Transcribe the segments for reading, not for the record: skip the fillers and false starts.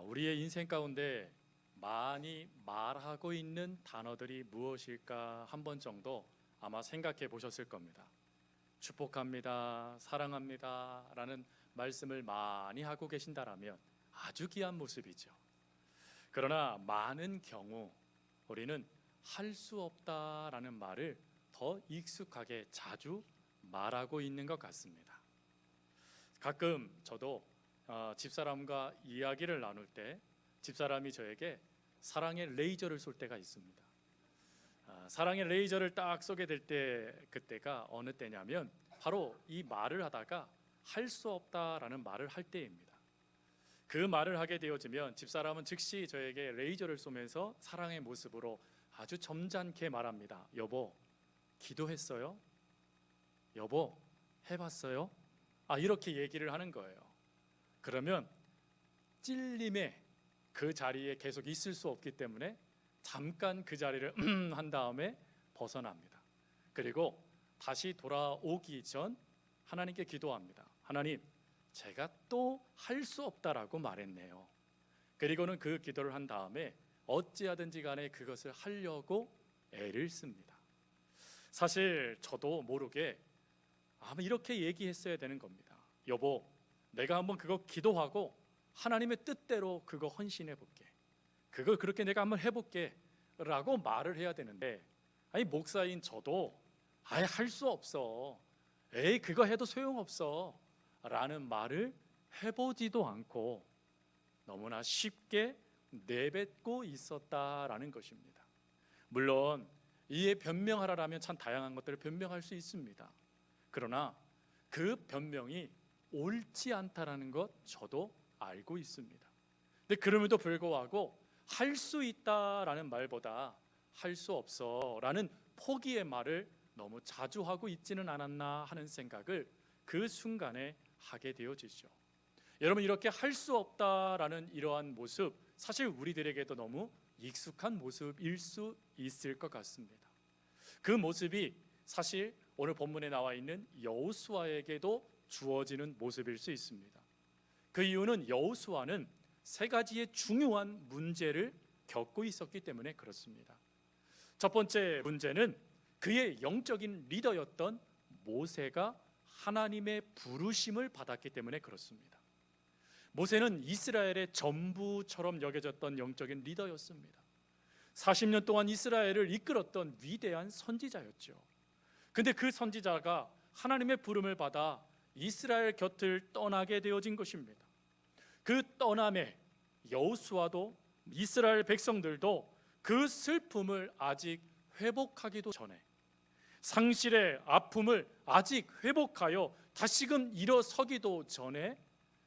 우리의 인생 가운데 많이 말하고 있는 단어들이 무엇일까 한 번 정도 아마 생각해 보셨을 겁니다. 축복합니다, 사랑합니다 라는 말씀을 많이 하고 계신다라면 아주 귀한 모습이죠. 그러나 많은 경우 우리는 할 수 없다라는 말을 더 익숙하게 자주 말하고 있는 것 같습니다. 가끔 저도 집사람과 이야기를 나눌 때 집사람이 저에게 사랑의 레이저를 쏠 때가 있습니다. 사랑의 레이저를 딱 쏘게 될 때, 그때가 어느 때냐면 바로 이 말을 하다가 할 수 없다라는 말을 할 때입니다. 그 말을 하게 되어지면 집사람은 즉시 저에게 레이저를 쏘면서 사랑의 모습으로 아주 점잖게 말합니다. 여보, 기도했어요? 여보, 해봤어요? 이렇게 얘기를 하는 거예요. 그러면 찔림에 그 자리에 계속 있을 수 없기 때문에 잠깐 그 자리를 한 다음에 벗어납니다. 그리고 다시 돌아오기 전 하나님께 기도합니다. 하나님, 제가 또 할 수 없다라고 말했네요. 그리고는 그 기도를 한 다음에 어찌하든지 간에 그것을 하려고 애를 씁니다. 사실 저도 모르게 아마 이렇게 얘기했어야 되는 겁니다. 여보, 내가 한번 그거 기도하고 하나님의 뜻대로 그거 헌신해 볼게. 그걸 그렇게 내가 한번 해볼게 라고 말을 해야 되는데, 목사인 저도 할 수 없어, 에이 그거 해도 소용없어 라는 말을 해보지도 않고 너무나 쉽게 내뱉고 있었다라는 것입니다. 물론 이에 변명하라면 참 다양한 것들을 변명할 수 있습니다. 그러나 그 변명이 옳지 않다라는 것 저도 알고 있습니다. 근데 그럼에도 불구하고 할 수 있다라는 말보다 할 수 없어라는 포기의 말을 너무 자주 하고 있지는 않았나 하는 생각을 그 순간에 하게 되어지죠. 여러분, 이렇게 할 수 없다라는 이러한 모습, 사실 우리들에게도 너무 익숙한 모습일 수 있을 것 같습니다. 그 모습이 사실 오늘 본문에 나와 있는 여호수아에게도 주어지는 모습일 수 있습니다. 그 이유는 여호수아는 세 가지의 중요한 문제를 겪고 있었기 때문에 그렇습니다. 첫 번째 문제는 그의 영적인 리더였던 모세가 하나님의 부르심을 받았기 때문에 그렇습니다. 모세는 이스라엘의 전부처럼 여겨졌던 영적인 리더였습니다. 40년 동안 이스라엘을 이끌었던 위대한 선지자였죠. 근데 그 선지자가 하나님의 부름을 받아 이스라엘 곁을 떠나게 되어진 것입니다. 그 떠남에 여호수아도 이스라엘 백성들도 그 슬픔을 아직 회복하기도 전에, 상실의 아픔을 아직 회복하여 다시금 일어서기도 전에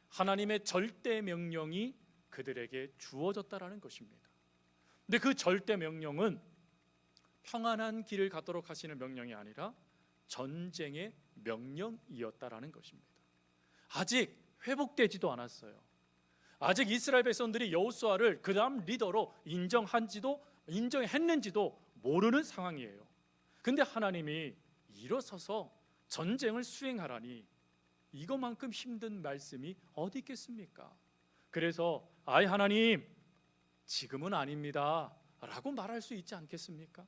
하나님의 절대 명령이 그들에게 주어졌다라는 것입니다. 근데 그 절대 명령은 평안한 길을 가도록 하시는 명령이 아니라 전쟁의 명령이었다라는 것입니다. 아직 회복되지도 않았어요. 아직 이스라엘 백성들이 여호수아를 그 다음 리더로 인정했는지도 모르는 상황이에요. 근데 하나님이 일어서서 전쟁을 수행하라니 이것만큼 힘든 말씀이 어디 있겠습니까? 그래서 하나님, 지금은 아닙니다 라고 말할 수 있지 않겠습니까?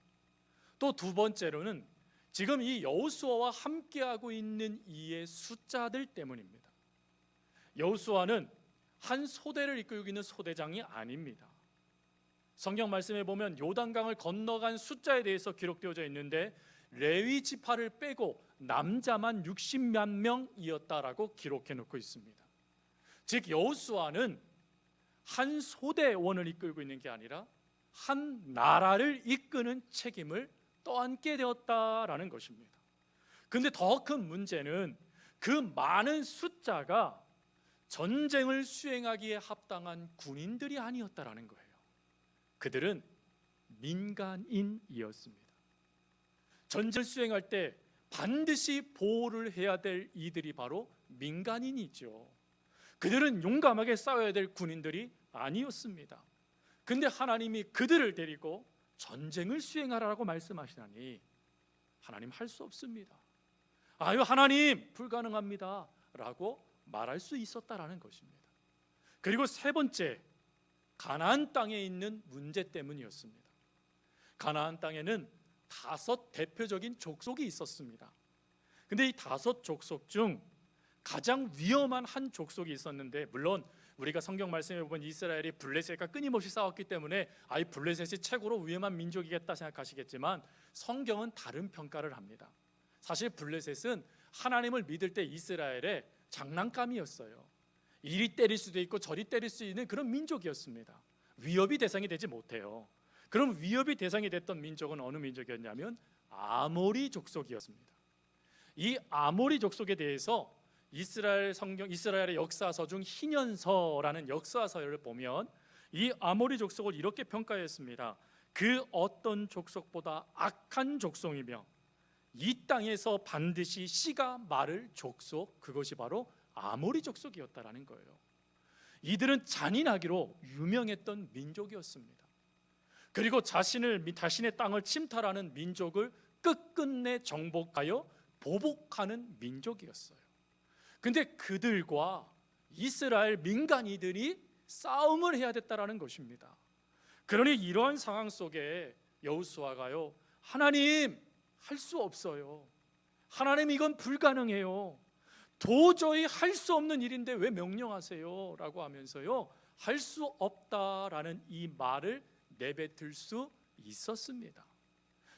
또 두 번째로는 지금 이 여호수아와 함께하고 있는 이의 숫자들 때문입니다. 여호수아는 한 소대를 이끌고 있는 소대장이 아닙니다. 성경 말씀에 보면 요단강을 건너간 숫자에 대해서 기록되어져 있는데 레위 지파를 빼고 남자만 60만 명이었다라고 기록해 놓고 있습니다. 즉 여호수아는 한 소대원을 이끌고 있는 게 아니라 한 나라를 이끄는 책임을 떠안게 되었다라는 것입니다. 근데 더 큰 문제는 그 많은 숫자가 전쟁을 수행하기에 합당한 군인들이 아니었다라는 거예요. 그들은 민간인이었습니다. 전쟁을 수행할 때 반드시 보호를 해야 될 이들이 바로 민간인이죠. 그들은 용감하게 싸워야 될 군인들이 아니었습니다. 근데 하나님이 그들을 데리고 전쟁을 수행하라고 말씀하시다니 하나님 할 수 없습니다. 하나님 불가능합니다 라고 말할 수 있었다라는 것입니다. 그리고 세 번째, 가나안 땅에 있는 문제 때문이었습니다. 가나안 땅에는 5 대표적인 족속이 있었습니다. 근데 이 5 족속 중 가장 위험한 한 족속이 있었는데, 물론 우리가 성경 말씀에 보면 이스라엘이 블레셋과 끊임없이 싸웠기 때문에 이 블레셋이 최고로 위험한 민족이겠다 생각하시겠지만, 성경은 다른 평가를 합니다. 사실 블레셋은 하나님을 믿을 때 이스라엘의 장난감이었어요. 이리 때릴 수도 있고 저리 때릴 수 있는 그런 민족이었습니다. 위협이 대상이 되지 못해요. 그럼 위협이 대상이 됐던 민족은 어느 민족이었냐면 아모리 족속이었습니다. 이 아모리 족속에 대해서 이스라엘의 역사서 중 희년서라는 역사서를 보면 이 아모리 족속을 이렇게 평가했습니다. 그 어떤 족속보다 악한 족속이며 이 땅에서 반드시 씨가 마를 족속, 그것이 바로 아모리 족속이었다라는 거예요. 이들은 잔인하기로 유명했던 민족이었습니다. 그리고 자신의 땅을 침탈하는 민족을 끝끝내 정복하여 보복하는 민족이었어요. 근데 그들과 이스라엘 민간인들이 싸움을 해야 됐다라는 것입니다. 그러니 이러한 상황 속에 여호수아가요, 하나님, 할 수 없어요. 하나님, 이건 불가능해요. 도저히 할 수 없는 일인데 왜 명령하세요? 라고 하면서요, 할 수 없다라는 이 말을 내뱉을 수 있었습니다.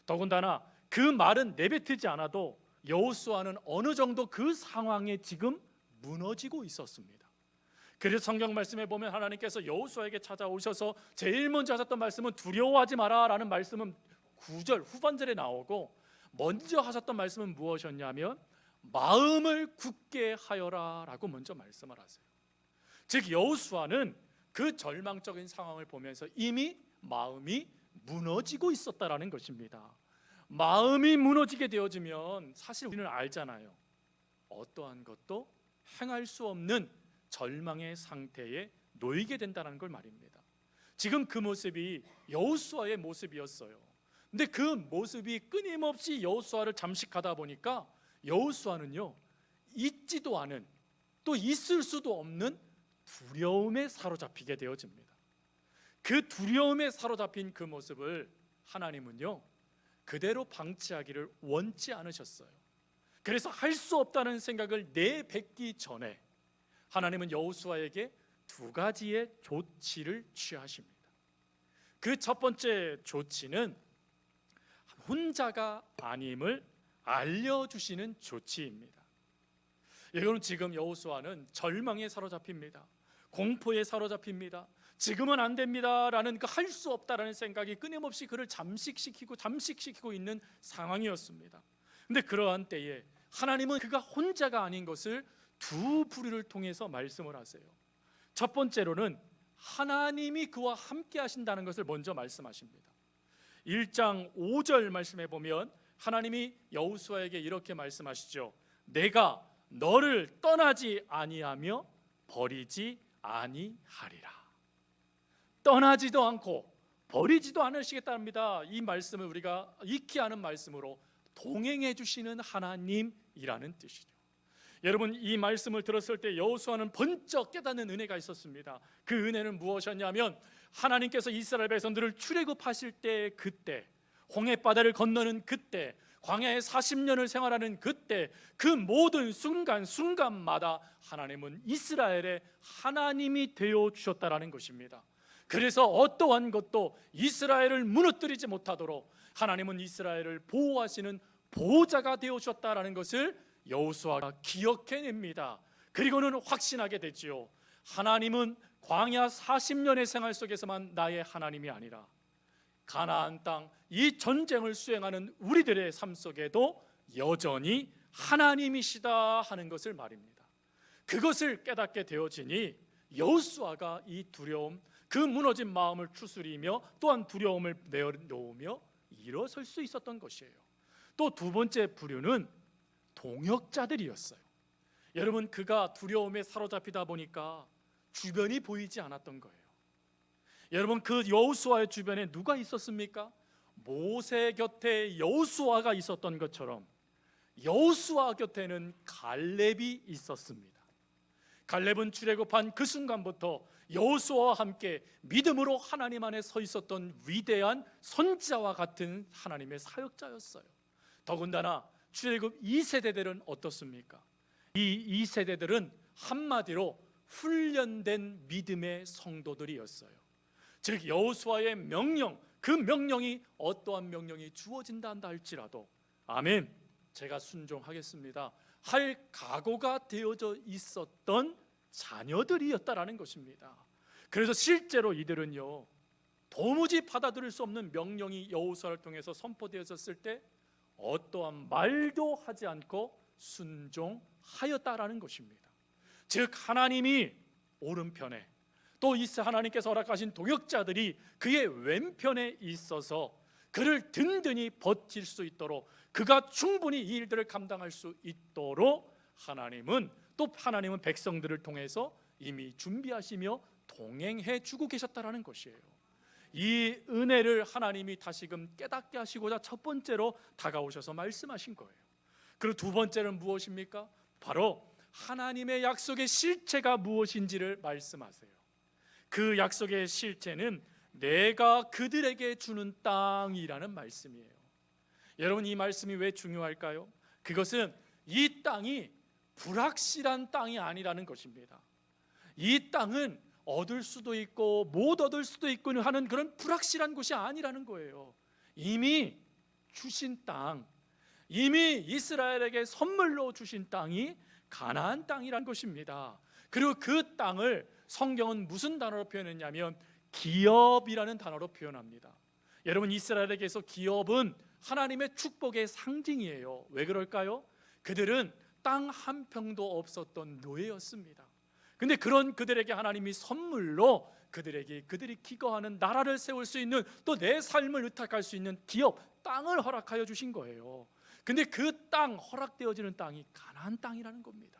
더군다나 그 말은 내뱉지 않아도 여호수아는 어느 정도 그 상황에 지금 무너지고 있었습니다. 그래서 성경 말씀에 보면 하나님께서 여호수아에게 찾아오셔서 제일 먼저 하셨던 말씀은 두려워하지 마라 라는 말씀은 9절 후반절에 나오고, 먼저 하셨던 말씀은 무엇이었냐면 마음을 굳게 하여라 라고 먼저 말씀을 하세요. 즉 여호수아는 그 절망적인 상황을 보면서 이미 마음이 무너지고 있었다라는 것입니다. 마음이 무너지게 되어지면 사실 우리는 알잖아요. 어떠한 것도 행할 수 없는 절망의 상태에 놓이게 된다는 걸 말입니다. 지금 그 모습이 여호수아의 모습이었어요. 근데 그 모습이 끊임없이 여호수아를 잠식하다 보니까 여호수아는요, 있지도 않은, 또 있을 수도 없는 두려움에 사로잡히게 되어집니다. 그 두려움에 사로잡힌 그 모습을 하나님은요, 그대로 방치하기를 원치 않으셨어요. 그래서 할 수 없다는 생각을 내뱉기 전에 하나님은 여호수아에게 2가지의 조치를 취하십니다. 그 첫 번째 조치는 혼자가 아님을 알려주시는 조치입니다. 여러분, 지금 여호수아는 절망에 사로잡힙니다. 공포에 사로잡힙니다. 지금은 안 됩니다라는 그 할 수 없다라는 생각이 끊임없이 그를 잠식시키고 있는 상황이었습니다. 근데 그러한 때에 하나님은 그가 혼자가 아닌 것을 2 부류를 통해서 말씀을 하세요. 첫 번째로는 하나님이 그와 함께 하신다는 것을 먼저 말씀하십니다. 1장 5절 말씀해 보면 하나님이 여호수아에게 이렇게 말씀하시죠. 내가 너를 떠나지 아니하며 버리지 아니하리라. 떠나지도 않고 버리지도 않으시겠답니다. 이 말씀을 우리가 익히 아는 말씀으로 동행해 주시는 하나님이라는 뜻이죠. 여러분, 이 말씀을 들었을 때 여호수아는 번쩍 깨닫는 은혜가 있었습니다. 그 은혜는 무엇이었냐면 하나님께서 이스라엘 백성들을 출애굽하실 때, 그때 홍해바다를 건너는 그때, 광야에 40년을 생활하는 그때, 그 모든 순간마다 하나님은 이스라엘의 하나님이 되어 주셨다라는 것입니다. 그래서 어떠한 것도 이스라엘을 무너뜨리지 못하도록 하나님은 이스라엘을 보호하시는 보호자가 되어 주셨다라는 것을 여호수아가 기억해냅니다. 그리고는 확신하게 되지요. 하나님은 광야 40년의 생활 속에서만 나의 하나님이 아니라 가나안 땅, 이 전쟁을 수행하는 우리들의 삶 속에도 여전히 하나님이시다 하는 것을 말입니다. 그것을 깨닫게 되어지니 여호수아가 이 두려움, 그 무너진 마음을 추스리며 또한 두려움을 내어놓으며 일어설 수 있었던 것이에요. 또 2번째 부류는 동역자들이었어요. 여러분, 그가 두려움에 사로잡히다 보니까 주변이 보이지 않았던 거예요. 여러분, 그 여호수아의 주변에 누가 있었습니까? 모세 곁에 여호수아가 있었던 것처럼 여호수아 곁에는 갈렙이 있었습니다. 갈렙은 출애굽한 그 순간부터 여호수아와 함께 믿음으로 하나님 안에 서 있었던 위대한 선지자와 같은 하나님의 사역자였어요. 더군다나 출애굽 2세대들은 어떻습니까? 이 2세대들은 한마디로 훈련된 믿음의 성도들이었어요. 즉 여호수아의 명령, 그 명령이 어떠한 명령이 주어진다 한다 할지라도 아멘, 제가 순종하겠습니다 할 각오가 되어져 있었던 자녀들이었다라는 것입니다. 그래서 실제로 이들은요, 도무지 받아들일 수 없는 명령이 여호수아를 통해서 선포되었을 때 어떠한 말도 하지 않고 순종하였다라는 것입니다. 즉 하나님이 오른편에, 또 하나님께서 허락하신 동역자들이 그의 왼편에 있어서 그를 든든히 버틸 수 있도록, 그가 충분히 이 일들을 감당할 수 있도록 하나님은 백성들을 통해서 이미 준비하시며 동행해 주고 계셨다라는 것이에요. 이 은혜를 하나님이 다시금 깨닫게 하시고자 첫 번째로 다가오셔서 말씀하신 거예요. 그리고 두 번째는 무엇입니까? 바로 하나님의 약속의 실체가 무엇인지를 말씀하세요. 그 약속의 실체는 내가 그들에게 주는 땅이라는 말씀이에요. 여러분, 이 말씀이 왜 중요할까요? 그것은 이 땅이 불확실한 땅이 아니라는 것입니다. 이 땅은 얻을 수도 있고 못 얻을 수도 있고 하는 그런 불확실한 곳이 아니라는 거예요. 이미 주신 땅, 이미 이스라엘에게 선물로 주신 땅이 가나안 땅이라는 것입니다. 그리고 그 땅을 성경은 무슨 단어로 표현했냐면 기업이라는 단어로 표현합니다. 여러분, 이스라엘에게서 기업은 하나님의 축복의 상징이에요. 왜 그럴까요? 그들은 땅 한 평도 없었던 노예였습니다. 근데 그런 그들에게 하나님이 선물로 그들이 기거하는 나라를 세울 수 있는, 또 내 삶을 의탁할 수 있는 기업, 땅을 허락하여 주신 거예요. 근데 그 땅, 허락되어지는 땅이 가나안 땅이라는 겁니다.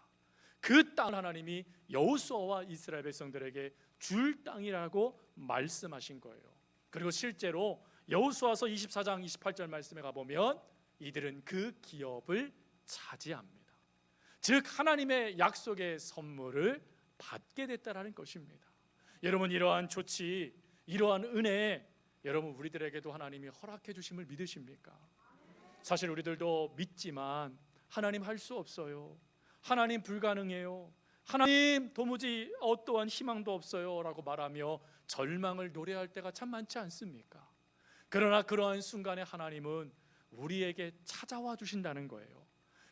그 땅을 하나님이 여호수아와 이스라엘 백성들에게 줄 땅이라고 말씀하신 거예요. 그리고 실제로 여호수아서 24장 28절 말씀에 가보면 이들은 그 기업을 차지합니다. 즉 하나님의 약속의 선물을 받게 됐다라는 것입니다. 여러분, 이러한 조치, 이러한 은혜, 여러분 우리들에게도 하나님이 허락해 주심을 믿으십니까? 사실 우리들도 믿지만 하나님 할 수 없어요, 하나님 불가능해요, 하나님 도무지 어떠한 희망도 없어요 라고 말하며 절망을 노래할 때가 참 많지 않습니까? 그러나 그러한 순간에 하나님은 우리에게 찾아와 주신다는 거예요.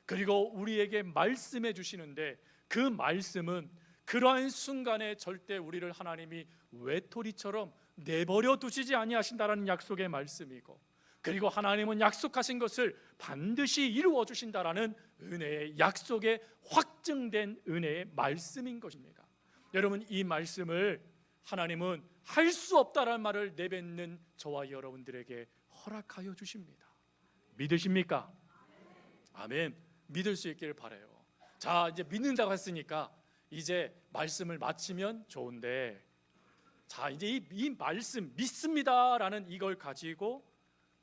그리고 우리에게 말씀해 주시는데 그 말씀은 그러한 순간에 절대 우리를 하나님이 외톨이처럼 내버려 두시지 아니하신다라는 약속의 말씀이고, 그리고 하나님은 약속하신 것을 반드시 이루어 주신다라는 은혜의 약속에 확증된 은혜의 말씀인 것입니다. 여러분, 이 말씀을 하나님은 할 수 없다라는 말을 내뱉는 저와 여러분들에게 허락하여 주십니다. 믿으십니까? 아멘. 믿을 수 있기를 바라요. 자, 이제 믿는다고 했으니까 이제 말씀을 마치면 좋은데, 자 이제 이 말씀 믿습니다라는 이걸 가지고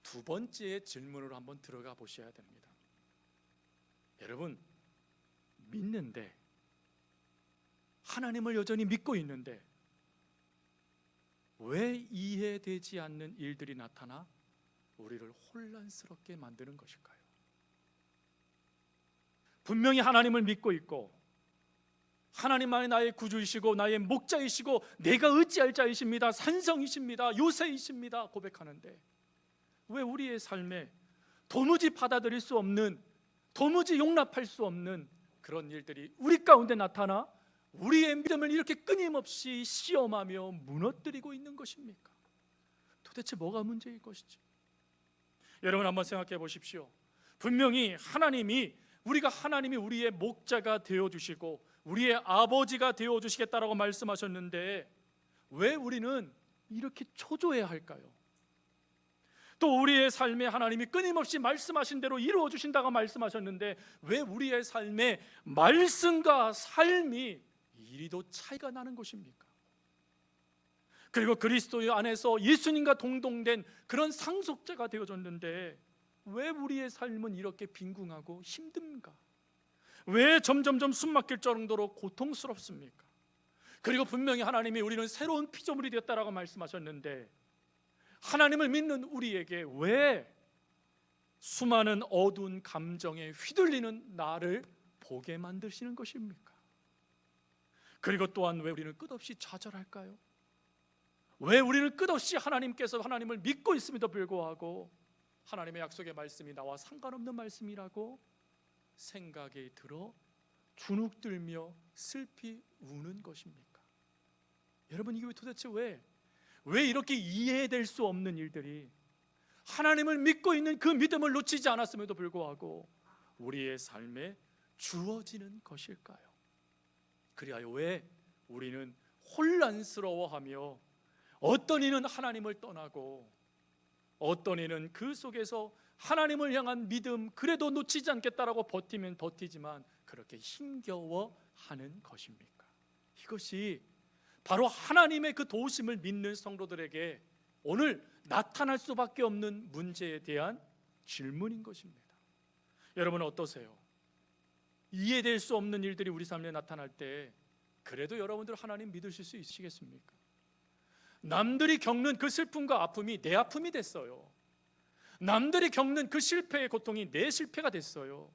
두 번째 질문으로 한번 들어가 보셔야 됩니다. 여러분, 믿는데, 하나님을 여전히 믿고 있는데 왜 이해되지 않는 일들이 나타나 우리를 혼란스럽게 만드는 것일까요? 분명히 하나님을 믿고 있고 하나님만이 나의 구주이시고 나의 목자이시고 내가 의지할 자이십니다, 산성이십니다, 요새이십니다 고백하는데 왜 우리의 삶에 도무지 받아들일 수 없는, 도무지 용납할 수 없는 그런 일들이 우리 가운데 나타나 우리의 믿음을 이렇게 끊임없이 시험하며 무너뜨리고 있는 것입니까? 도대체 뭐가 문제일 것이지? 여러분 한번 생각해 보십시오. 분명히 하나님이 우리의 목자가 되어주시고 우리의 아버지가 되어주시겠다라고 말씀하셨는데 왜 우리는 이렇게 초조해야 할까요? 또 우리의 삶에 하나님이 끊임없이 말씀하신 대로 이루어 주신다고 말씀하셨는데 왜 우리의 삶에 말씀과 삶이 이리도 차이가 나는 것입니까? 그리고 그리스도 안에서 예수님과 동동된 그런 상속자가 되어졌는데 왜 우리의 삶은 이렇게 빈궁하고 힘든가? 왜 점점점 숨막힐 정도로 고통스럽습니까? 그리고 분명히 하나님이 우리는 새로운 피조물이 되었다라고 말씀하셨는데 하나님을 믿는 우리에게 왜 수많은 어두운 감정에 휘둘리는 나를 보게 만드시는 것입니까? 그리고 또한 왜 우리는 끝없이 좌절할까요? 왜 우리는 끝없이 하나님께서 하나님을 믿고 있음에도 불구하고 하나님의 약속의 말씀이 나와 상관없는 말씀이라고 생각이 들어 주눅들며 슬피 우는 것입니까? 여러분, 이게 도대체 왜 이렇게 이해될 수 없는 일들이 하나님을 믿고 있는 그 믿음을 놓치지 않았음에도 불구하고 우리의 삶에 주어지는 것일까요? 그리하여 왜 우리는 혼란스러워하며 어떤 이는 하나님을 떠나고 어떤 이는 그 속에서 하나님을 향한 믿음 그래도 놓치지 않겠다라고 버티면 버티지만 그렇게 힘겨워하는 것입니까? 이것이 바로 하나님의 그 도우심을 믿는 성도들에게 오늘 나타날 수밖에 없는 문제에 대한 질문인 것입니다. 여러분은 어떠세요? 이해될 수 없는 일들이 우리 삶에 나타날 때 그래도 여러분들 하나님 믿으실 수 있으시겠습니까? 남들이 겪는 그 슬픔과 아픔이 내 아픔이 됐어요. 남들이 겪는 그 실패의 고통이 내 실패가 됐어요.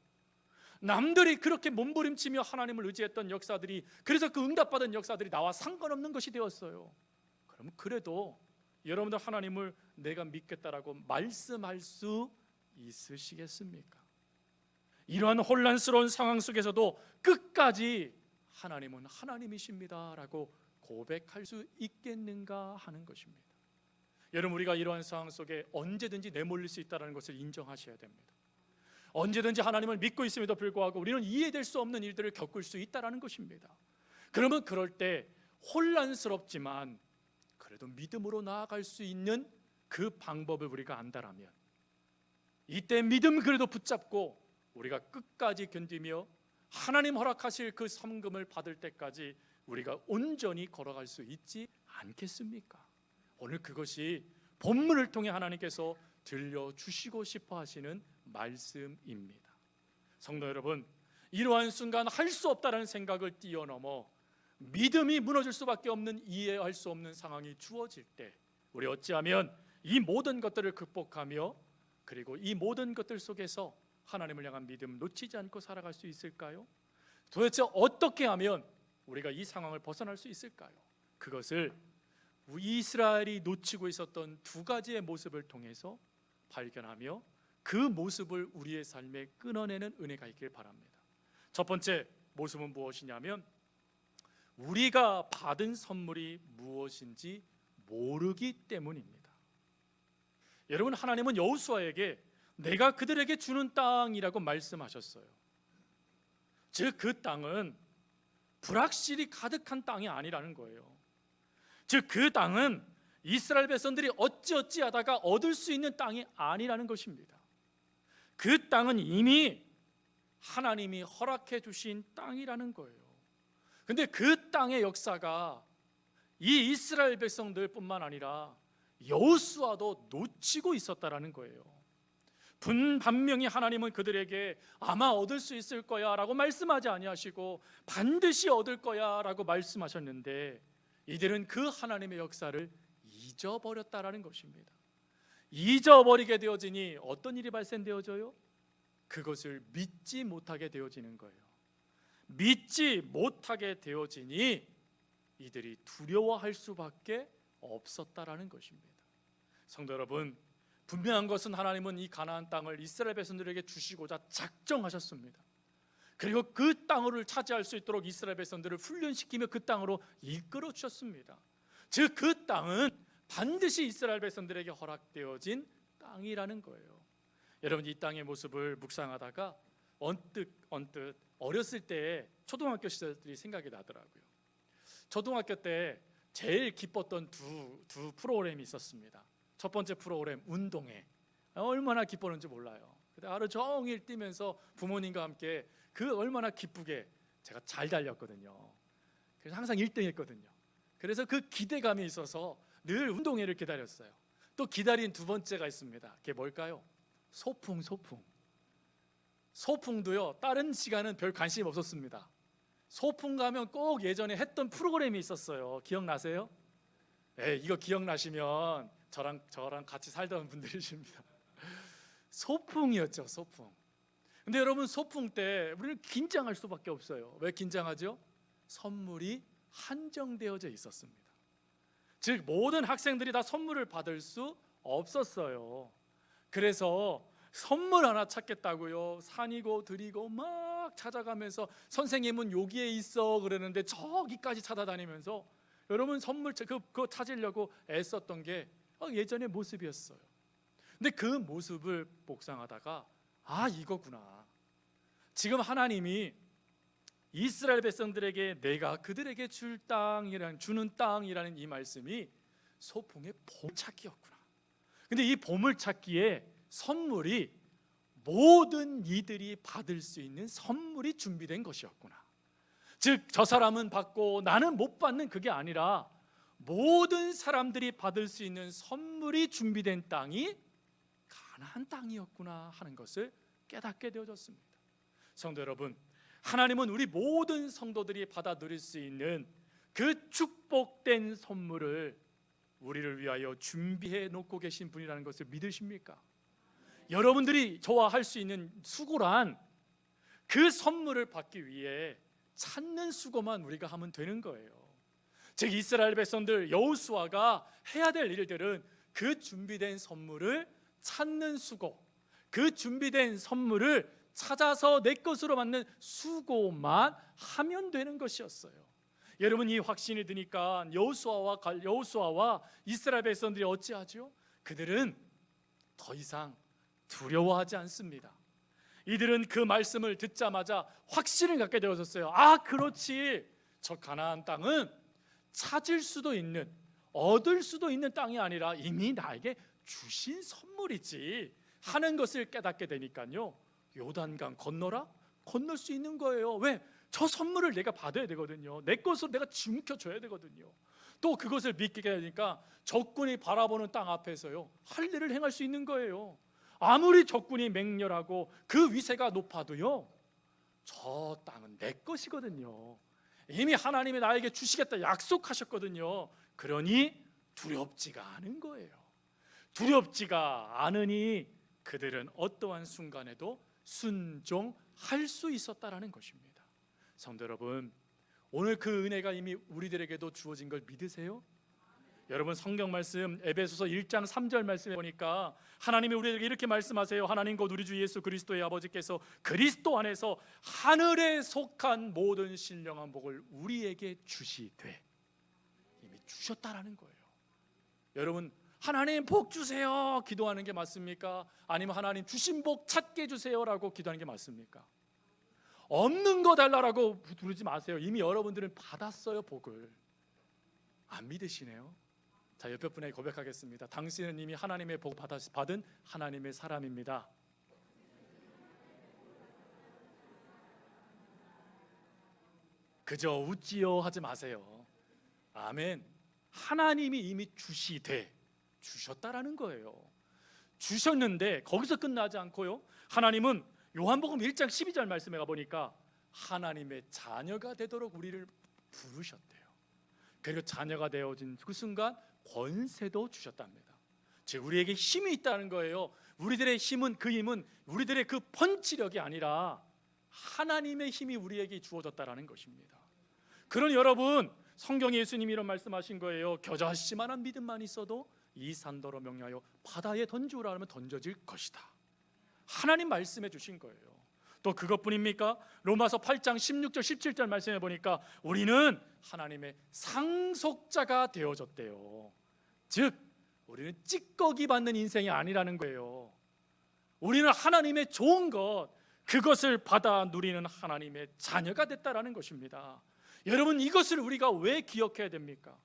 남들이 그렇게 몸부림치며 하나님을 의지했던 역사들이, 그래서 그 응답받은 역사들이 나와 상관없는 것이 되었어요. 그럼 그래도 여러분들 하나님을 내가 믿겠다라고 말씀할 수 있으시겠습니까? 이러한 혼란스러운 상황 속에서도 끝까지 하나님은 하나님이십니다라고 고백할 수 있겠는가 하는 것입니다. 여러분, 우리가 이러한 상황 속에 언제든지 내몰릴 수 있다는 것을 인정하셔야 됩니다. 언제든지 하나님을 믿고 있음에도 불구하고 우리는 이해될 수 없는 일들을 겪을 수 있다는 것입니다. 그러면 그럴 때 혼란스럽지만 그래도 믿음으로 나아갈 수 있는 그 방법을 우리가 안다라면 이때 믿음 그래도 붙잡고 우리가 끝까지 견디며 하나님 허락하실 그 섬금을 받을 때까지 우리가 온전히 걸어갈 수 있지 않겠습니까? 오늘 그것이 본문을 통해 하나님께서 들려주시고 싶어 하시는 말씀입니다. 성도 여러분, 이러한 순간 할 수 없다는 생각을 뛰어넘어 믿음이 무너질 수밖에 없는, 이해할 수 없는 상황이 주어질 때 우리 어찌하면 이 모든 것들을 극복하며 그리고 이 모든 것들 속에서 하나님을 향한 믿음 놓치지 않고 살아갈 수 있을까요? 도대체 어떻게 하면 우리가 이 상황을 벗어날 수 있을까요? 그것을 이스라엘이 놓치고 있었던 두 가지의 모습을 통해서 발견하며 그 모습을 우리의 삶에 끊어내는 은혜가 있길 바랍니다. 첫 번째 모습은 무엇이냐면 우리가 받은 선물이 무엇인지 모르기 때문입니다. 여러분, 하나님은 여호수아에게 내가 그들에게 주는 땅이라고 말씀하셨어요. 즉 그 땅은 불확실이 가득한 땅이 아니라는 거예요. 즉 그 땅은 이스라엘 백성들이 어찌어찌 하다가 얻을 수 있는 땅이 아니라는 것입니다. 그 땅은 이미 하나님이 허락해 주신 땅이라는 거예요. 근데 그 땅의 역사가 이 이스라엘 백성들뿐만 아니라 여호수아도 놓치고 있었다라는 거예요. 분명히 하나님은 그들에게 아마 얻을 수 있을 거야 라고 말씀하지 아니하시고 반드시 얻을 거야 라고 말씀하셨는데 이들은 그 하나님의 역사를 잊어버렸다라는 것입니다. 잊어버리게 되어지니 어떤 일이 발생되어져요? 그것을 믿지 못하게 되어지는 거예요. 믿지 못하게 되어지니 이들이 두려워할 수밖에 없었다라는 것입니다. 성도 여러분, 분명한 것은 하나님은 이 가나안 땅을 이스라엘 백성들에게 주시고자 작정하셨습니다. 그리고 그 땅을 차지할 수 있도록 이스라엘 백성들을 훈련시키며 그 땅으로 이끌어 주셨습니다. 즉 그 땅은 반드시 이스라엘 백성들에게 허락되어진 땅이라는 거예요. 여러분, 이 땅의 모습을 묵상하다가 언뜻 어렸을 때 초등학교 시절들이 생각이 나더라고요. 초등학교 때 제일 기뻤던 두 프로그램이 있었습니다. 첫 번째 프로그램 운동회. 얼마나 기뻤는지 몰라요. 하루 종일 뛰면서 부모님과 함께 그 얼마나 기쁘게 제가 잘 달렸거든요. 그래서 항상 1등 했거든요. 그래서 그 기대감이 있어서 늘 운동회를 기다렸어요. 또 기다린 두 번째가 있습니다. 그게 뭘까요? 소풍. 소풍도요, 다른 시간은 별 관심 없었습니다. 소풍 가면 꼭 예전에 했던 프로그램이 있었어요. 기억나세요? 네, 이거 기억나시면 저랑 같이 살던 분들이십니다. 소풍이었죠, 소풍. 근데 여러분, 소풍 때 우리는 긴장할 수밖에 없어요. 왜 긴장하죠? 선물이 한정되어져 있었습니다. 즉 모든 학생들이 다 선물을 받을 수 없었어요. 그래서 선물 하나 찾겠다고요, 산이고 들이고 막 찾아가면서 선생님은 여기에 있어 그러는데 저기까지 찾아다니면서 여러분 선물 그거 찾으려고 애썼던 게 예전의 모습이었어요. 근데 그 모습을 묵상하다가 이거구나. 지금 하나님이 이스라엘 백성들에게 내가 그들에게 주는 땅이라는 이 말씀이 소풍의 보물찾기였구나. 근데 이 보물찾기에 선물이 모든 이들이 받을 수 있는 선물이 준비된 것이었구나. 즉 저 사람은 받고 나는 못 받는 그게 아니라 모든 사람들이 받을 수 있는 선물이 준비된 땅이 가나안 땅이었구나 하는 것을 깨닫게 되어졌습니다. 성도 여러분, 하나님은 우리 모든 성도들이 받아 누릴 수 있는 그 축복된 선물을 우리를 위하여 준비해 놓고 계신 분이라는 것을 믿으십니까? 여러분들이 저와 할 수 있는 수고란 그 선물을 받기 위해 찾는 수고만 우리가 하면 되는 거예요. 즉 이스라엘 백성들 여호수아가 해야 될 일들은 그 준비된 선물을 찾는 수고, 그 준비된 선물을 찾아서 내 것으로 만든 수고만 하면 되는 것이었어요. 여러분, 이 확신이 드니까 여호수아와 이스라엘 백성들이 어찌하죠? 그들은 더 이상 두려워하지 않습니다. 이들은 그 말씀을 듣자마자 확신을 갖게 되었어요. 그렇지, 저 가나안 땅은 찾을 수도 있는, 얻을 수도 있는 땅이 아니라 이미 나에게 주신 선물이지 하는 것을 깨닫게 되니까요, 요단강 건널 수 있는 거예요. 왜? 저 선물을 내가 받아야 되거든요. 내 것으로 내가 지켜줘야 되거든요. 또 그것을 믿게 되니까 적군이 바라보는 땅 앞에서요, 할 일을 행할 수 있는 거예요. 아무리 적군이 맹렬하고 그 위세가 높아도요, 저 땅은 내 것이거든요. 이미 하나님이 나에게 주시겠다 약속하셨거든요. 그러니 두렵지가 않은 거예요. 두렵지가 않으니 그들은 어떠한 순간에도 순종할 수 있었다라는 것입니다. 성도 여러분, 오늘 그 은혜가 이미 우리들에게도 주어진 걸 믿으세요? 여러분, 성경 말씀 에베소서 1장 3절 말씀에 보니까 하나님이 우리에게 이렇게 말씀하세요. 하나님 곧 우리 주 예수 그리스도의 아버지께서 그리스도 안에서 하늘에 속한 모든 신령한 복을 우리에게 주시되, 이미 주셨다라는 거예요. 여러분, 하나님 복 주세요 기도하는 게 맞습니까? 아니면 하나님 주신 복 찾게 해주세요라고 기도하는 게 맞습니까? 없는 거 달라라고 부르지 마세요. 이미 여러분들은 받았어요, 복을. 안 믿으시네요. 자, 옆에 분에게 고백하겠습니다. 당신은 이미 하나님의 복 받은 하나님의 사람입니다. 그저 웃지요 하지 마세요. 아멘. 하나님이 이미 주셨다라는 거예요. 주셨는데 거기서 끝나지 않고요, 하나님은 요한복음 1장 12절 말씀에 가보니까 하나님의 자녀가 되도록 우리를 부르셨대요. 그리고 자녀가 되어진 그 순간 권세도 주셨답니다. 즉 우리에게 힘이 있다는 거예요. 우리들의 힘은 우리들의 그 펀치력이 아니라 하나님의 힘이 우리에게 주어졌다라는 것입니다. 그러니 여러분, 성경에 예수님이 이런 말씀하신 거예요. 겨자씨만한 믿음만 있어도 이 산더러 명령하여 바다에 던지우라 하면 던져질 것이다. 하나님 말씀해 주신 거예요. 또 그것뿐입니까? 로마서 8장 16절 17절 말씀해 보니까 우리는 하나님의 상속자가 되어졌대요. 즉 우리는 찌꺼기 받는 인생이 아니라는 거예요. 우리는 하나님의 좋은 것, 그것을 받아 누리는 하나님의 자녀가 됐다라는 것입니다. 여러분, 이것을 우리가 왜 기억해야 됩니까?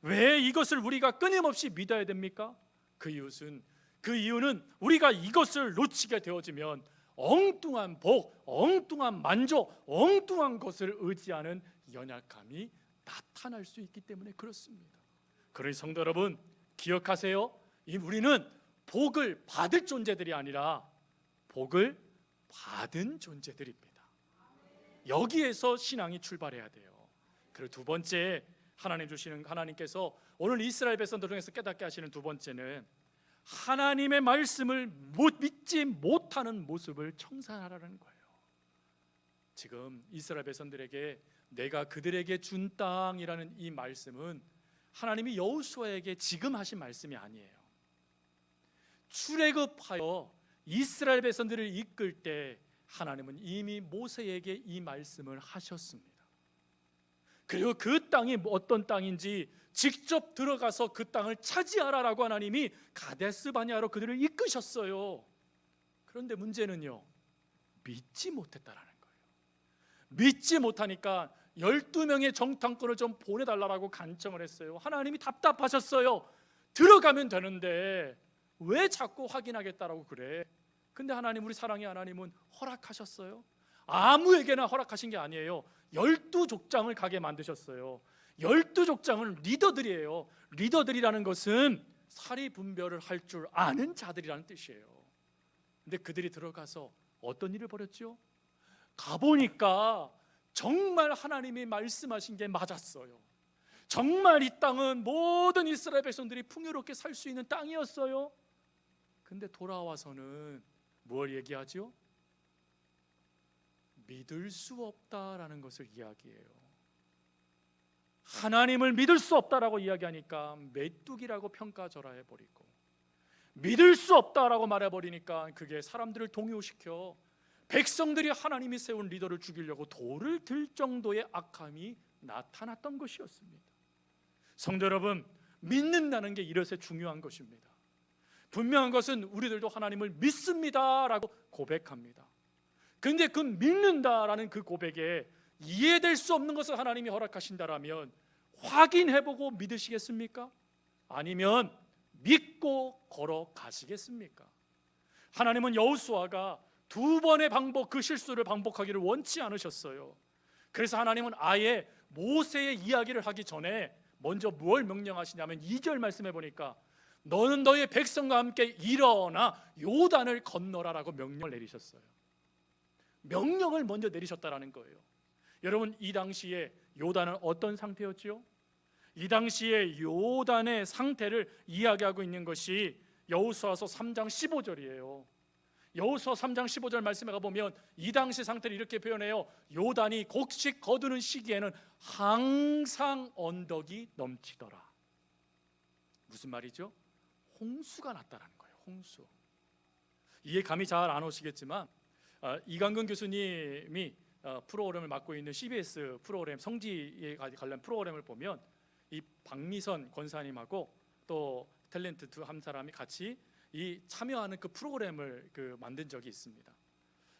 왜 이것을 우리가 끊임없이 믿어야 됩니까? 그 이유는 우리가 이것을 놓치게 되어지면 엉뚱한 복, 엉뚱한 만족, 엉뚱한 것을 의지하는 연약함이 나타날 수 있기 때문에 그렇습니다. 그러니 성도 여러분, 기억하세요. 우리는 복을 받을 존재들이 아니라 복을 받은 존재들입니다. 여기에서 신앙이 출발해야 돼요. 그리고 두 번째, 하나님께서 오늘 이스라엘 백성들을 통해서 깨닫게 하시는 두 번째는 하나님의 말씀을 믿지 못하는 모습을 청산하라는 거예요. 지금 이스라엘 백성들에게 내가 그들에게 준 땅이라는 이 말씀은 하나님이 여호수아에게 지금 하신 말씀이 아니에요. 출애굽하여 이스라엘 백성들을 이끌 때 하나님은 이미 모세에게 이 말씀을 하셨습니다. 그리고 그 땅이 어떤 땅인지 직접 들어가서 그 땅을 차지하라라고 하나님이 가데스 바네아로 그들을 이끄셨어요. 그런데 문제는요, 믿지 못했다라는 거예요. 믿지 못하니까 12명의 정탐꾼을 좀 보내달라고 간청을 했어요. 하나님이 답답하셨어요. 들어가면 되는데 왜 자꾸 확인하겠다라고 그래? 근데 하나님, 우리 사랑의 하나님은 허락하셨어요. 아무에게나 허락하신 게 아니에요. 12족장을 가게 만드셨어요. 12족장은 리더들이에요. 리더들이라는 것은 사리 분별을 할 줄 아는 자들이라는 뜻이에요. 근데 그들이 들어가서 어떤 일을 벌였죠? 가보니까 정말 하나님이 말씀하신 게 맞았어요. 정말 이 땅은 모든 이스라엘 백성들이 풍요롭게 살 수 있는 땅이었어요. 근데 돌아와서는 뭘 얘기하죠? 믿을 수 없다라는 것을 이야기해요. 하나님을 믿을 수 없다라고 이야기하니까 메뚜기라고 평가절하해버리고, 믿을 수 없다라고 말해버리니까 그게 사람들을 동요시켜 백성들이 하나님이 세운 리더를 죽이려고 돌을 들 정도의 악함이 나타났던 것이었습니다. 성도 여러분, 믿는다는 게 이것에 중요한 것입니다. 분명한 것은 우리들도 하나님을 믿습니다라고 고백합니다. 근데 그 믿는다라는 그 고백에 이해될 수 없는 것을 하나님이 허락하신다라면 확인해보고 믿으시겠습니까? 아니면 믿고 걸어가시겠습니까? 하나님은 여호수아가 두 번의 그 실수를 반복하기를 원치 않으셨어요. 그래서 하나님은 아예 모세의 이야기를 하기 전에 먼저 뭘 명령하시냐면 2절 말씀해 보니까 너는 너의 백성과 함께 일어나 요단을 건너라라고 명령을 내리셨어요. 명령을 먼저 내리셨다라는 거예요. 여러분, 이 당시에 요단은 어떤 상태였지요? 이 당시에 요단의 상태를 이야기하고 있는 것이 여호수아서 3장 15절이에요. 여호수아 3장 15절 말씀에 가보면 이 당시 상태를 이렇게 표현해요. 요단이 곡식 거두는 시기에는 항상 언덕이 넘치더라. 무슨 말이죠? 홍수가 났다라는 거예요. 홍수. 이해 감이 잘 안 오시겠지만 이강근 교수님이 프로그램을 맡고 있는 CBS 프로그램 성지에 관련 프로그램을 보면 이 박미선 권사님하고 또 탤런트 한 사람이 같이 이 참여하는 그 프로그램을 만든 적이 있습니다.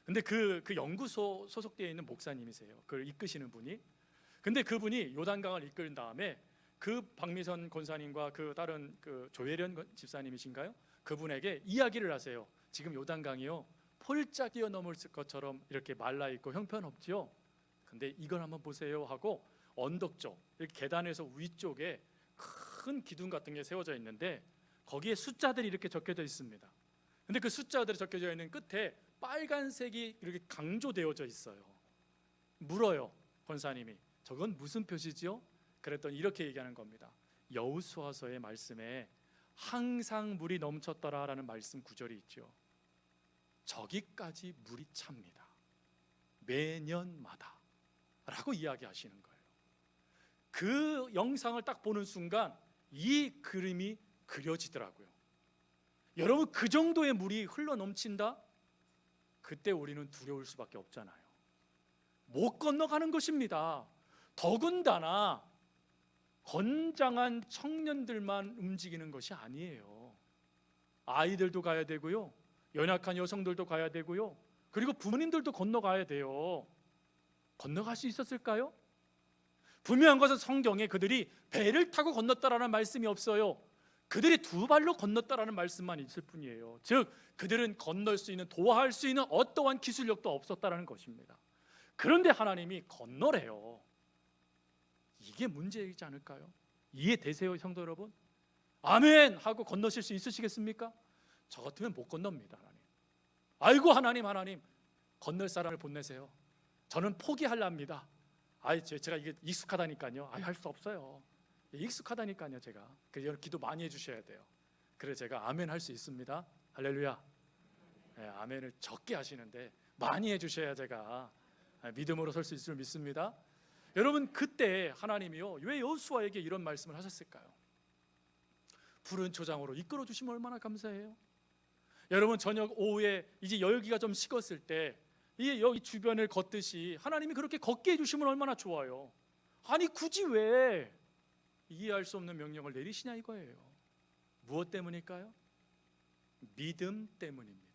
근데 그 연구소 소속되어 있는 목사님이세요. 그걸 이끄시는 분이. 근데 그분이 요단강을 이끌은 다음에 그 박미선 권사님과 그 다른 조혜련 집사님이신가요? 그분에게 이야기를 하세요. 지금 요단강이요 폴짝 뛰어넘을 것처럼 이렇게 말라 있고 형편없지요. 근데 이걸 한번 보세요 하고 언덕 쪽 이렇게 계단에서 위쪽에 큰 기둥 같은 게 세워져 있는데 거기에 숫자들이 이렇게 적혀져 있습니다. 근데 그 숫자들이 적혀져 있는 끝에 빨간색이 이렇게 강조되어져 있어요. 물어요 권사님이, 저건 무슨 표시지요? 그랬더니 이렇게 얘기하는 겁니다. 여호수아서의 말씀에 항상 물이 넘쳤더라라는 말씀 구절이 있죠. 저기까지 물이 찹니다. 매년마다 라고 이야기하시는 거예요. 그 영상을 딱 보는 순간 이 그림이 그려지더라고요. 여러분, 그 정도의 물이 흘러 넘친다? 그때 우리는 두려울 수밖에 없잖아요. 못 건너가는 것입니다. 더군다나 건장한 청년들만 움직이는 것이 아니에요. 아이들도 가야 되고요, 연약한 여성들도 가야 되고요, 그리고 부모님들도 건너가야 돼요. 건너갈 수 있었을까요? 분명한 것은 성경에 그들이 배를 타고 건넜다라는 말씀이 없어요. 그들이 두 발로 건넜다라는 말씀만 있을 뿐이에요. 즉 그들은 건널 수 있는, 도와할 수 있는 어떠한 기술력도 없었다라는 것입니다. 그런데 하나님이 건너래요. 이게 문제이지 않을까요? 이해되세요 성도 여러분? 아멘 하고 건너실 수 있으시겠습니까? 저 같으면 못 건넙니다. 하나님, 아이고 하나님 건널 사람을 보내세요. 저는 포기하려합니다. 제가 이게 익숙하다니까요. 할 수 없어요. 익숙하다니까요. 제가. 그래서 기도 많이 해주셔야 돼요. 그래 제가 아멘 할 수 있습니다. 할렐루야. 네, 아멘을 적게 하시는데 많이 해주셔야 제가 믿음으로 설 수 있을 줄 믿습니다. 여러분, 그때 하나님이요 왜 여호수아에게 이런 말씀을 하셨을까요? 푸른 초장으로 이끌어 주시면 얼마나 감사해요. 여러분, 저녁 오후에 이제 열기가 좀 식었을 때 이 여기 주변을 걷듯이 하나님이 그렇게 걷게 해주시면 얼마나 좋아요. 아니 굳이 왜 이해할 수 없는 명령을 내리시냐 이거예요. 무엇 때문일까요? 믿음 때문입니다.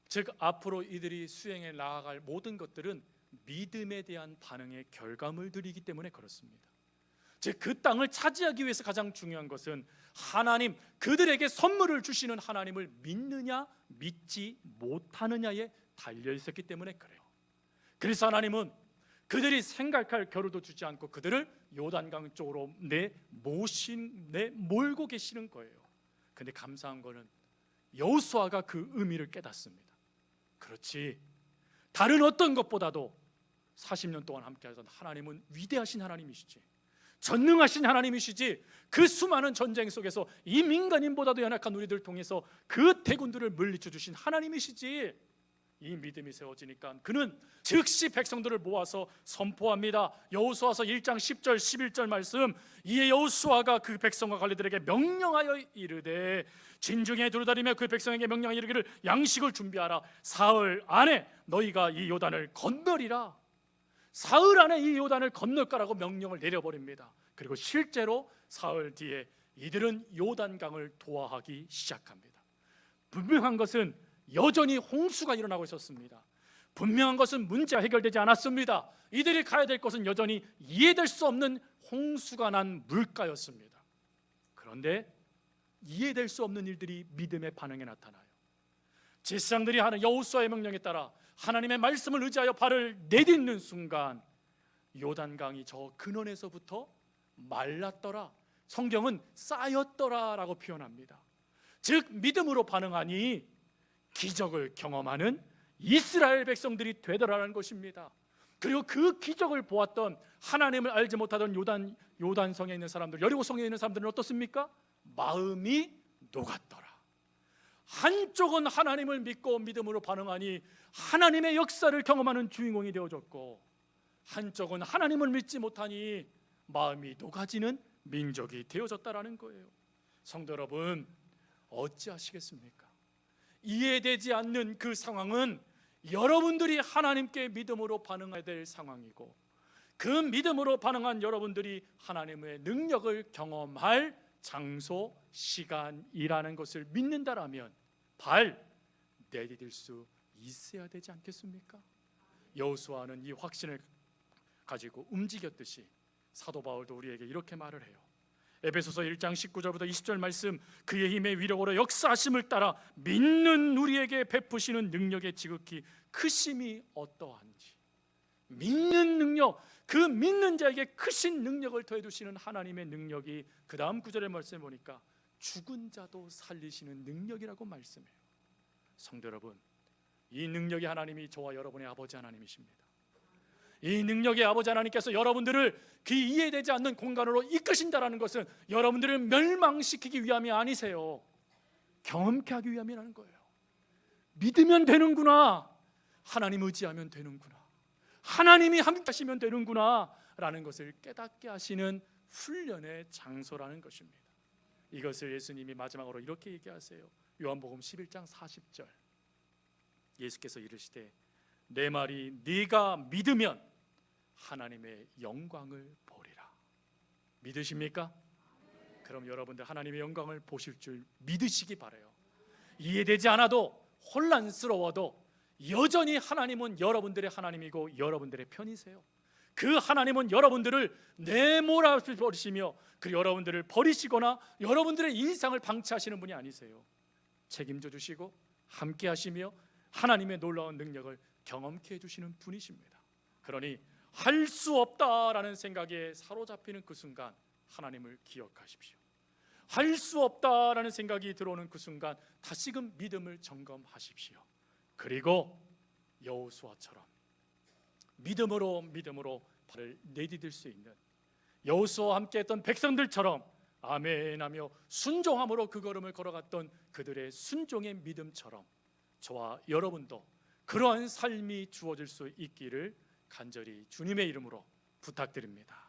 즉 앞으로 이들이 수행해 나아갈 모든 것들은 믿음에 대한 반응의 결과물들이기 때문에 그렇습니다. 즉 그 땅을 차지하기 위해서 가장 중요한 것은 하나님, 그들에게 선물을 주시는 하나님을 믿느냐 믿지 못하느냐에 달려 있었기 때문에 그래요. 그래서 하나님은 그들이 생각할 겨를도 주지 않고 그들을 요단강 쪽으로 몰고 계시는 거예요. 근데 감사한 거는 여호수아가 그 의미를 깨닫습니다. 그렇지, 다른 어떤 것보다도 40년 동안 함께 하던 하나님은 위대하신 하나님이시지, 전능하신 하나님이시지, 그 수많은 전쟁 속에서 이 민간인보다도 연약한 우리들 통해서 그 대군들을 물리쳐 주신 하나님이시지. 이 믿음이 세워지니까 그는 즉시 백성들을 모아서 선포합니다. 여호수아서 1장 10절 11절 말씀. 이에 여호수아가 그 백성과 관리들에게 명령하여 이르되 진중에 두루다니며 그 백성에게 명령하여 이르기를 양식을 준비하라. 사흘 안에 너희가 이 요단을 건너리라. 사흘 안에 이 요단을 건널 거라고 명령을 내려버립니다. 그리고 실제로 사흘 뒤에 이들은 요단강을 도하하기 시작합니다. 분명한 것은 여전히 홍수가 일어나고 있었습니다. 분명한 것은 문제가 해결되지 않았습니다. 이들이 가야 될 것은 여전히 이해될 수 없는 홍수가 난 물가였습니다. 그런데 이해될 수 없는 일들이 믿음의 반응에 나타나요. 제사장들이 하는 여호수아의 명령에 따라 하나님의 말씀을 의지하여 발을 내딛는 순간 요단강이 저 근원에서부터 말랐더라, 성경은 쌓였더라 라고 표현합니다. 즉 믿음으로 반응하니 기적을 경험하는 이스라엘 백성들이 되더라는 것입니다. 그리고 그 기적을 보았던 하나님을 알지 못하던 요단성에 있는 사람들, 여리고성에 있는 사람들은 어떻습니까? 마음이 녹았더라. 한쪽은 하나님을 믿고 믿음으로 반응하니 하나님의 역사를 경험하는 주인공이 되어졌고, 한쪽은 하나님을 믿지 못하니 마음이 녹아지는 민족이 되어졌다라는 거예요. 성도 여러분, 어찌하시겠습니까? 이해되지 않는 그 상황은 여러분들이 하나님께 믿음으로 반응해야 될 상황이고, 그 믿음으로 반응한 여러분들이 하나님의 능력을 경험할 장소, 시간이라는 것을 믿는다라면 발 내디딜 수 있어야 되지 않겠습니까? 여호수아는 이 확신을 가지고 움직였듯이 사도 바울도 우리에게 이렇게 말을 해요. 에베소서 1장 19절부터 20절 말씀. 그의 힘의 위력으로 역사하심을 따라 믿는 우리에게 베푸시는 능력의 지극히 크심이 어떠한지. 믿는 능력, 그 믿는 자에게 크신 능력을 더해 두시는 하나님의 능력이 그 다음 구절의 말씀을 보니까 죽은 자도 살리시는 능력이라고 말씀해요. 성도 여러분, 이 능력이 하나님이 저와 여러분의 아버지 하나님이십니다. 이 능력의 아버지 하나님께서 여러분들을 그 이해되지 않는 공간으로 이끄신다라는 것은 여러분들을 멸망시키기 위함이 아니세요. 경험케 하기 위함이라는 거예요. 믿으면 되는구나, 하나님 의지하면 되는구나, 하나님이 함께 하시면 되는구나 라는 것을 깨닫게 하시는 훈련의 장소라는 것입니다. 이것을 예수님이 마지막으로 이렇게 얘기하세요. 요한복음 11장 40절. 예수께서 이르시되 내 말이 네가 믿으면 하나님의 영광을 보리라. 믿으십니까? 그럼 여러분들 하나님의 영광을 보실 줄 믿으시기 바라요. 이해되지 않아도, 혼란스러워도 여전히 하나님은 여러분들의 하나님이고 여러분들의 편이세요. 그 하나님은 여러분들을 내몰아버리시며 그 여러분들을 버리시거나 여러분들의 일상을 방치하시는 분이 아니세요. 책임져 주시고 함께 하시며 하나님의 놀라운 능력을 경험케 해주시는 분이십니다. 그러니 할 수 없다라는 생각에 사로잡히는 그 순간 하나님을 기억하십시오. 할 수 없다라는 생각이 들어오는 그 순간 다시금 믿음을 점검하십시오. 그리고 여호수아처럼 믿음으로 발을 내디딜 수 있는, 여호수아와 함께했던 백성들처럼 아멘하며 순종함으로 그 걸음을 걸어갔던 그들의 순종의 믿음처럼 저와 여러분도 그러한 삶이 주어질 수 있기를 간절히 주님의 이름으로 부탁드립니다.